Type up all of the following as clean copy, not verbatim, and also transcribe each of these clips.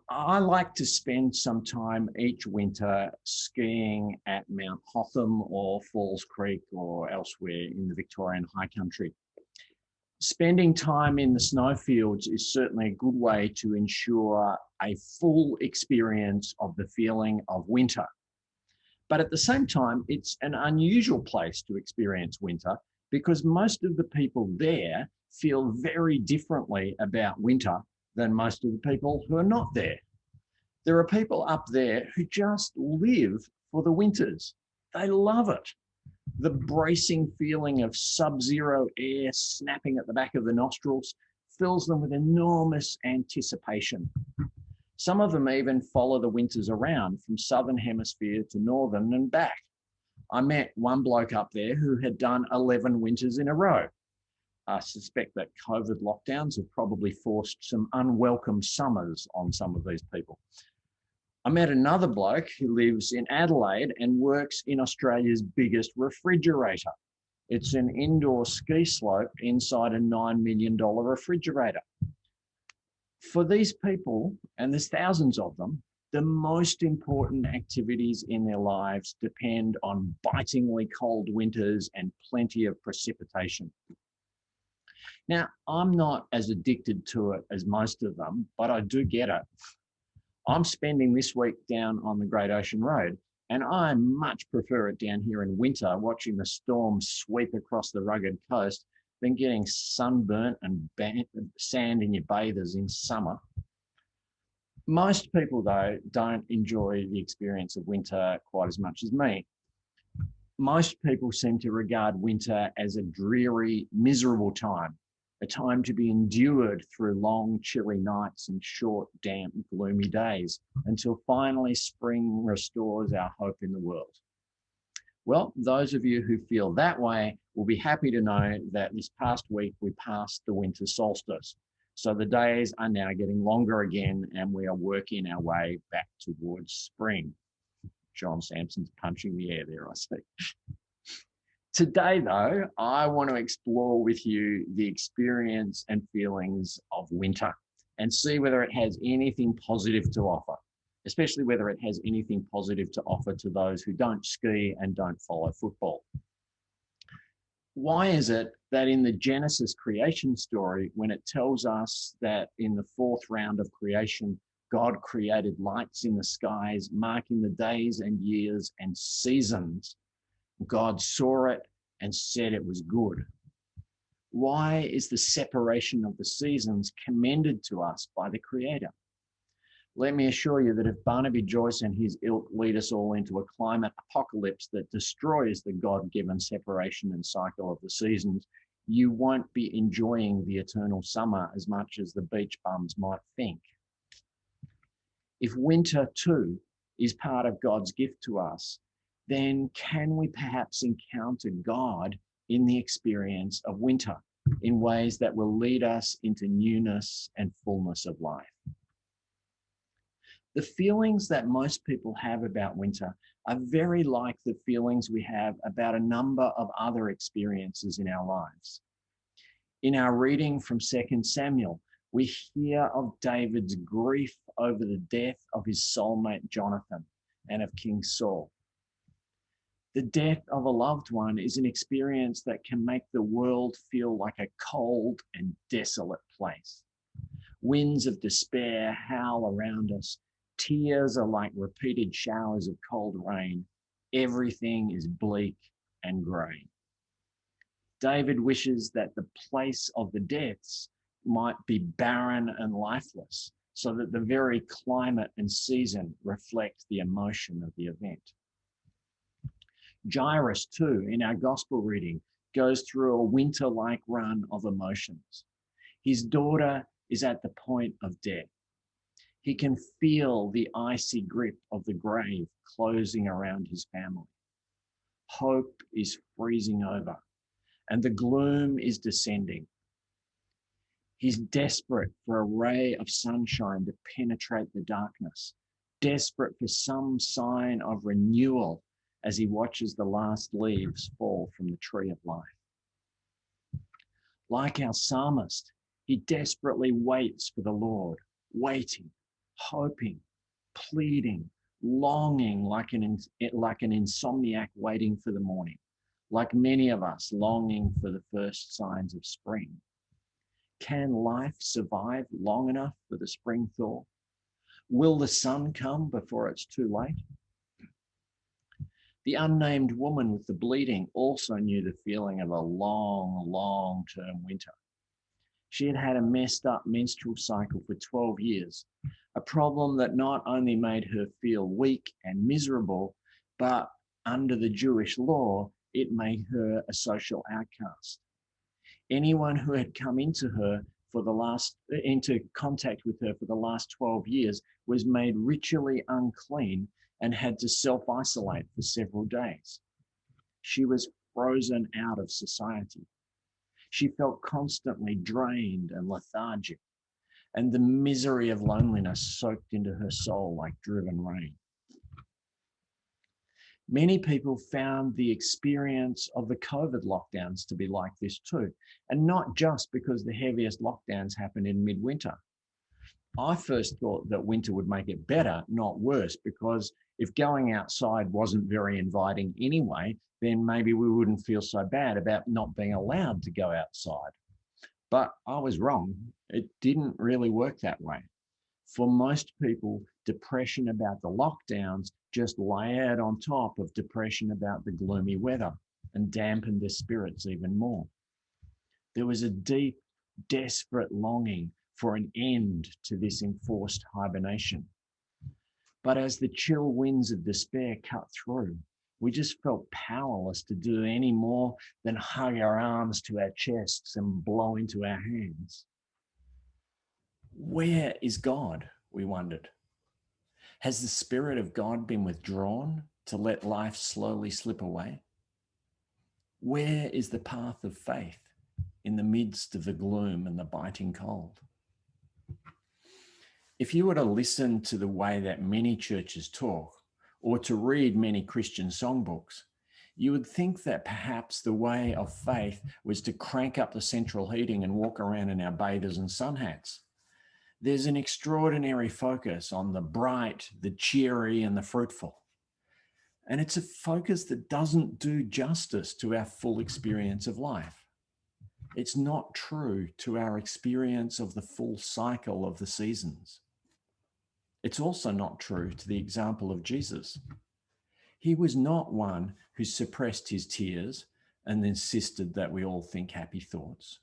I like to spend some time each winter skiing at Mount Hotham or Falls Creek or elsewhere in the Victorian high country. Spending time in the snowfields is certainly a good way to ensure a full experience of the feeling of winter. But at the same time, it's an unusual place to experience winter because most of the people there feel very differently about winter than most of the people who are not there. There are people up there who just live for the winters. They love it. The bracing feeling of sub-zero air snapping at the back of the nostrils fills them with enormous anticipation. Some of them even follow the winters around from southern hemisphere to northern and back. I met one bloke up there who had done 11 winters in a row. I suspect that COVID lockdowns have probably forced some unwelcome summers on some of these people. I met another bloke who lives in Adelaide and works in Australia's biggest refrigerator. It's an indoor ski slope inside a $9 million refrigerator. For these people, and there's thousands of them, the most important activities in their lives depend on bitingly cold winters and plenty of precipitation. Now, I'm not as addicted to it as most of them, but I do get it. I'm spending this week down on the Great Ocean Road, and I much prefer it down here in winter, watching the storms sweep across the rugged coast, than getting sunburnt and sand in your bathers in summer. Most people, though, don't enjoy the experience of winter quite as much as me. Most people seem to regard winter as a dreary, miserable time, a time to be endured through long, chilly nights and short, damp, gloomy days until finally spring restores our hope in the world. Well, those of you who feel that way will be happy to know that this past week we passed the winter solstice. So the days are now getting longer again and we are working our way back towards spring. John Sampson's punching the air there, I see. Today, though, I want to explore with you the experience and feelings of winter and see whether it has anything positive to offer, especially whether it has anything positive to offer to those who don't ski and don't follow football. Why is it that in the Genesis creation story, when it tells us that in the fourth round of creation, God created lights in the skies, marking the days and years and seasons, God saw it and said it was good? Why is the separation of the seasons commended to us by the Creator? Let me assure you that if Barnaby Joyce and his ilk lead us all into a climate apocalypse that destroys the God-given separation and cycle of the seasons, you won't be enjoying the eternal summer as much as the beach bums might think. If winter too is part of God's gift to us, then can we perhaps encounter God in the experience of winter in ways that will lead us into newness and fullness of life? The feelings that most people have about winter are very like the feelings we have about a number of other experiences in our lives. In our reading from 2 Samuel, we hear of David's grief over the death of his soulmate Jonathan and of King Saul. The death of a loved one is an experience that can make the world feel like a cold and desolate place. Winds of despair howl around us. Tears are like repeated showers of cold rain. Everything is bleak and grey. David wishes that the place of the deaths might be barren and lifeless, so that the very climate and season reflect the emotion of the event. Jairus, too, in our gospel reading, goes through a winter-like run of emotions. His daughter is at the point of death. He can feel the icy grip of the grave closing around his family. Hope is freezing over, and the gloom is descending. He's desperate for a ray of sunshine to penetrate the darkness, desperate for some sign of renewal as he watches the last leaves fall from the tree of life. Like our psalmist, he desperately waits for the Lord, waiting, hoping, pleading, longing like an insomniac waiting for the morning, like many of us longing for the first signs of spring. Can life survive long enough for the spring thaw? Will the sun come before it's too late? The unnamed woman with the bleeding also knew the feeling of a long, long-term winter. She had had a messed up menstrual cycle for 12 years, a problem that not only made her feel weak and miserable, but under the Jewish law, it made her a social outcast. Anyone who had come into contact with her for the last 12 years was made ritually unclean and had to self-isolate for several days. She was frozen out of society. She felt constantly drained and lethargic, and the misery of loneliness soaked into her soul like driven rain. Many people found the experience of the COVID lockdowns to be like this too, and not just because the heaviest lockdowns happened in midwinter. I first thought that winter would make it better, not worse, because if going outside wasn't very inviting anyway, then maybe we wouldn't feel so bad about not being allowed to go outside. But I was wrong. It didn't really work that way. For most people, depression about the lockdowns just layered on top of depression about the gloomy weather and dampened their spirits even more. There was a deep, desperate longing for an end to this enforced hibernation. But as the chill winds of despair cut through, we just felt powerless to do any more than hug our arms to our chests and blow into our hands. Where is God? We wondered. Has the Spirit of God been withdrawn to let life slowly slip away? Where is the path of faith in the midst of the gloom and the biting cold? If you were to listen to the way that many churches talk, or to read many Christian songbooks, you would think that perhaps the way of faith was to crank up the central heating and walk around in our bathers and sun hats. There's an extraordinary focus on the bright, the cheery, and the fruitful. And it's a focus that doesn't do justice to our full experience of life. It's not true to our experience of the full cycle of the seasons. It's also not true to the example of Jesus. He was not one who suppressed his tears and insisted that we all think happy thoughts.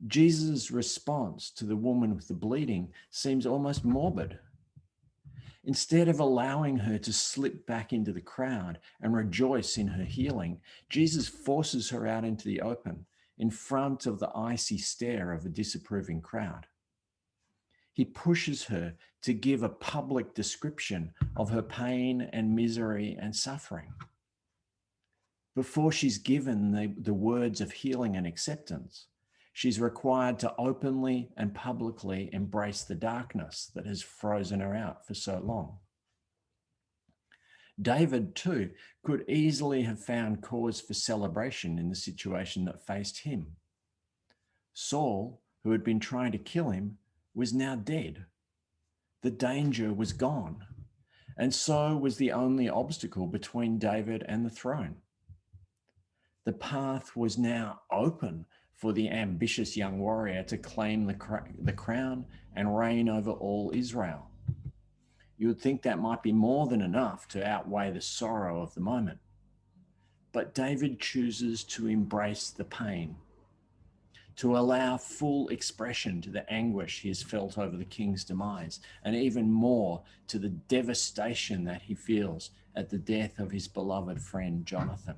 Jesus' response to the woman with the bleeding seems almost morbid. Instead of allowing her to slip back into the crowd and rejoice in her healing, Jesus forces her out into the open in front of the icy stare of a disapproving crowd. He pushes her to give a public description of her pain and misery and suffering. Before she's given the words of healing and acceptance, she's required to openly and publicly embrace the darkness that has frozen her out for so long. David, too, could easily have found cause for celebration in the situation that faced him. Saul, who had been trying to kill him, was now dead. The danger was gone, and so was the only obstacle between David and the throne. The path was now open for the ambitious young warrior to claim the crown and reign over all Israel. You would think that might be more than enough to outweigh the sorrow of the moment. But David chooses to embrace the pain, to allow full expression to the anguish he has felt over the king's demise, and even more to the devastation that he feels at the death of his beloved friend Jonathan.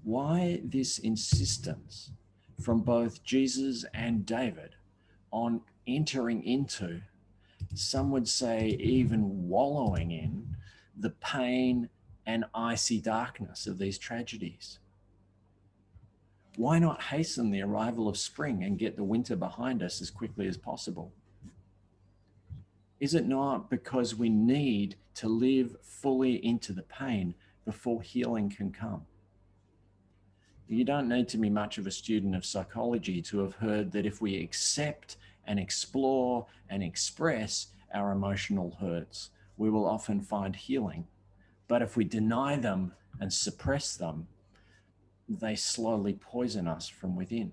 Why this insistence from both Jesus and David on entering into, some would say even wallowing in, the pain and icy darkness of these tragedies? Why not hasten the arrival of spring and get the winter behind us as quickly as possible? Is it not because we need to live fully into the pain before healing can come? You don't need to be much of a student of psychology to have heard that if we accept and explore and express our emotional hurts, we will often find healing. But if we deny them and suppress them, they slowly poison us from within.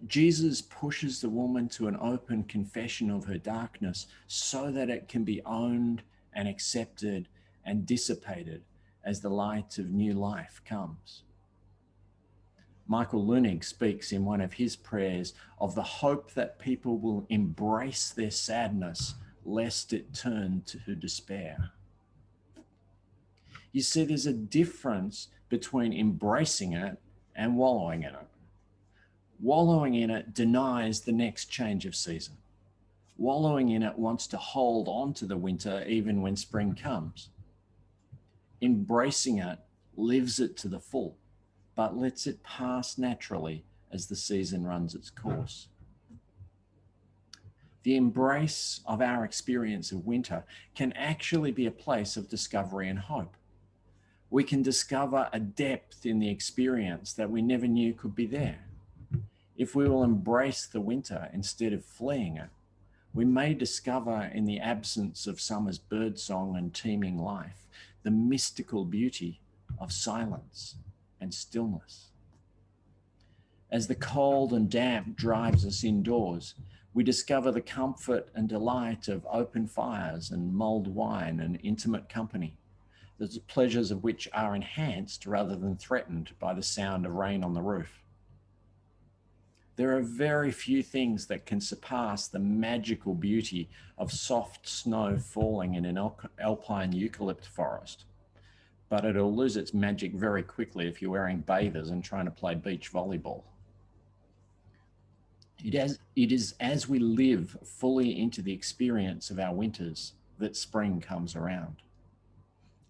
Jesus pushes the woman to an open confession of her darkness so that it can be owned and accepted and dissipated as the light of new life comes. Michael Lunig speaks in one of his prayers of the hope that people will embrace their sadness lest it turn to despair. You see, there's a difference between embracing it and wallowing in it. Wallowing in it denies the next change of season. Wallowing in it wants to hold on to the winter even when spring comes. Embracing it lives it to the full, but lets it pass naturally as the season runs its course. The embrace of our experience of winter can actually be a place of discovery and hope. We can discover a depth in the experience that we never knew could be there. If we will embrace the winter instead of fleeing it, we may discover in the absence of summer's birdsong and teeming life the mystical beauty of silence and stillness. As the cold and damp drives us indoors, we discover the comfort and delight of open fires and mulled wine and intimate company, the pleasures of which are enhanced rather than threatened by the sound of rain on the roof. There are very few things that can surpass the magical beauty of soft snow falling in an alpine eucalypt forest, but it'll lose its magic very quickly if you're wearing bathers and trying to play beach volleyball. It is as we live fully into the experience of our winters that spring comes around.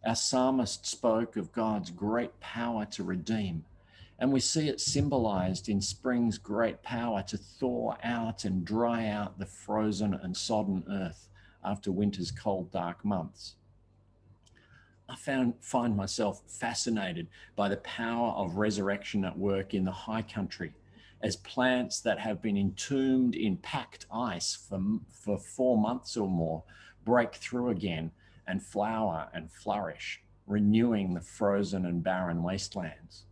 Our psalmist spoke of God's great power to redeem, and we see it symbolized in spring's great power to thaw out and dry out the frozen and sodden earth after winter's cold, dark months. I find myself fascinated by the power of resurrection at work in the high country, as plants that have been entombed in packed ice for 4 months or more break through again and flower and flourish, renewing the frozen and barren wastelands.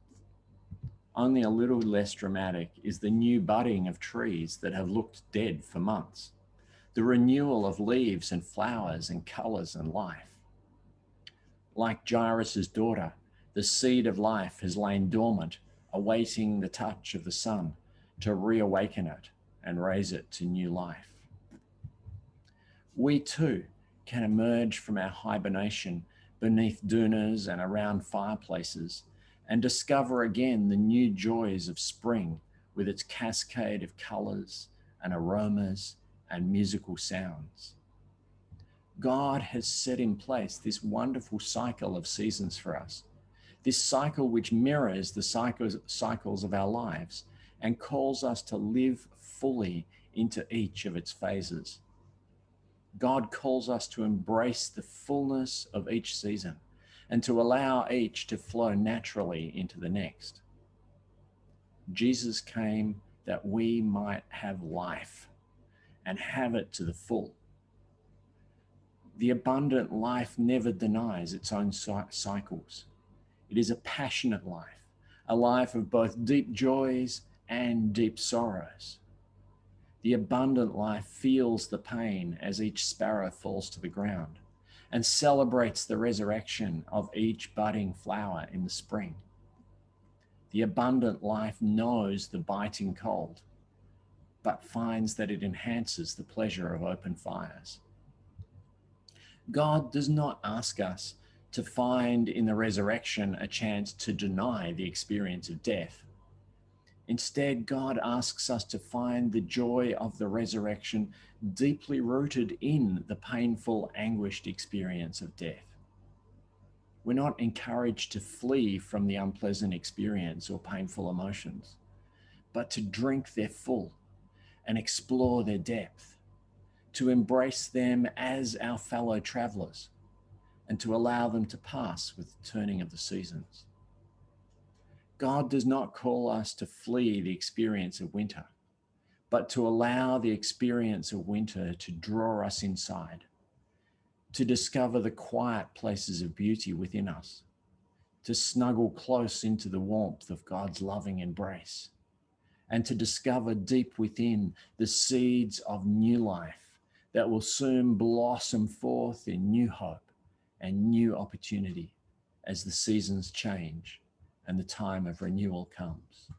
Only a little less dramatic is the new budding of trees that have looked dead for months, the renewal of leaves and flowers and colors and life. Like Jairus' daughter, the seed of life has lain dormant, awaiting the touch of the sun to reawaken it and raise it to new life. We too can emerge from our hibernation beneath dunas and around fireplaces and discover again the new joys of spring with its cascade of colors and aromas and musical sounds. God has set in place this wonderful cycle of seasons for us, this cycle which mirrors the cycles of our lives and calls us to live fully into each of its phases. God calls us to embrace the fullness of each season and to allow each to flow naturally into the next. Jesus came that we might have life and have it to the full. The abundant life never denies its own cycles. It is a passionate life, a life of both deep joys and deep sorrows. The abundant life feels the pain as each sparrow falls to the ground and celebrates the resurrection of each budding flower in the spring. The abundant life knows the biting cold, but finds that it enhances the pleasure of open fires. God does not ask us to find in the resurrection a chance to deny the experience of death. Instead, God asks us to find the joy of the resurrection deeply rooted in the painful, anguished experience of death. We're not encouraged to flee from the unpleasant experience or painful emotions, but to drink their full and explore their depth, to embrace them as our fellow travelers, and to allow them to pass with the turning of the seasons. God does not call us to flee the experience of winter, but to allow the experience of winter to draw us inside, to discover the quiet places of beauty within us, to snuggle close into the warmth of God's loving embrace, and to discover deep within the seeds of new life that will soon blossom forth in new hope and new opportunity as the seasons change and the time of renewal comes.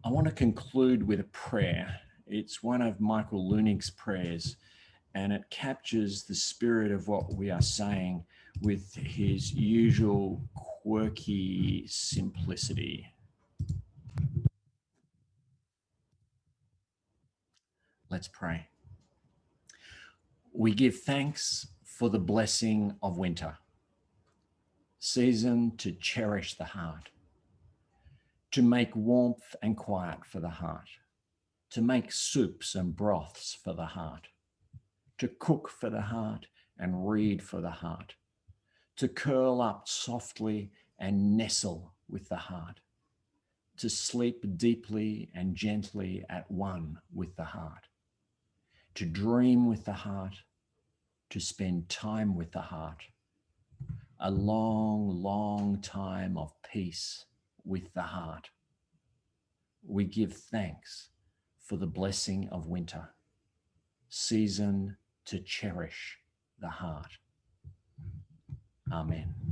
I want to conclude with a prayer. It's one of Michael Lunig's prayers, and it captures the spirit of what we are saying with his usual quirky simplicity. Let's pray. We give thanks for the blessing of winter, season to cherish the heart, to make warmth and quiet for the heart, to make soups and broths for the heart, to cook for the heart and read for the heart, to curl up softly and nestle with the heart, to sleep deeply and gently at one with the heart, to dream with the heart, to spend time with the heart, a long, long time of peace with the heart. We give thanks for the blessing of winter, season to cherish the heart. Amen.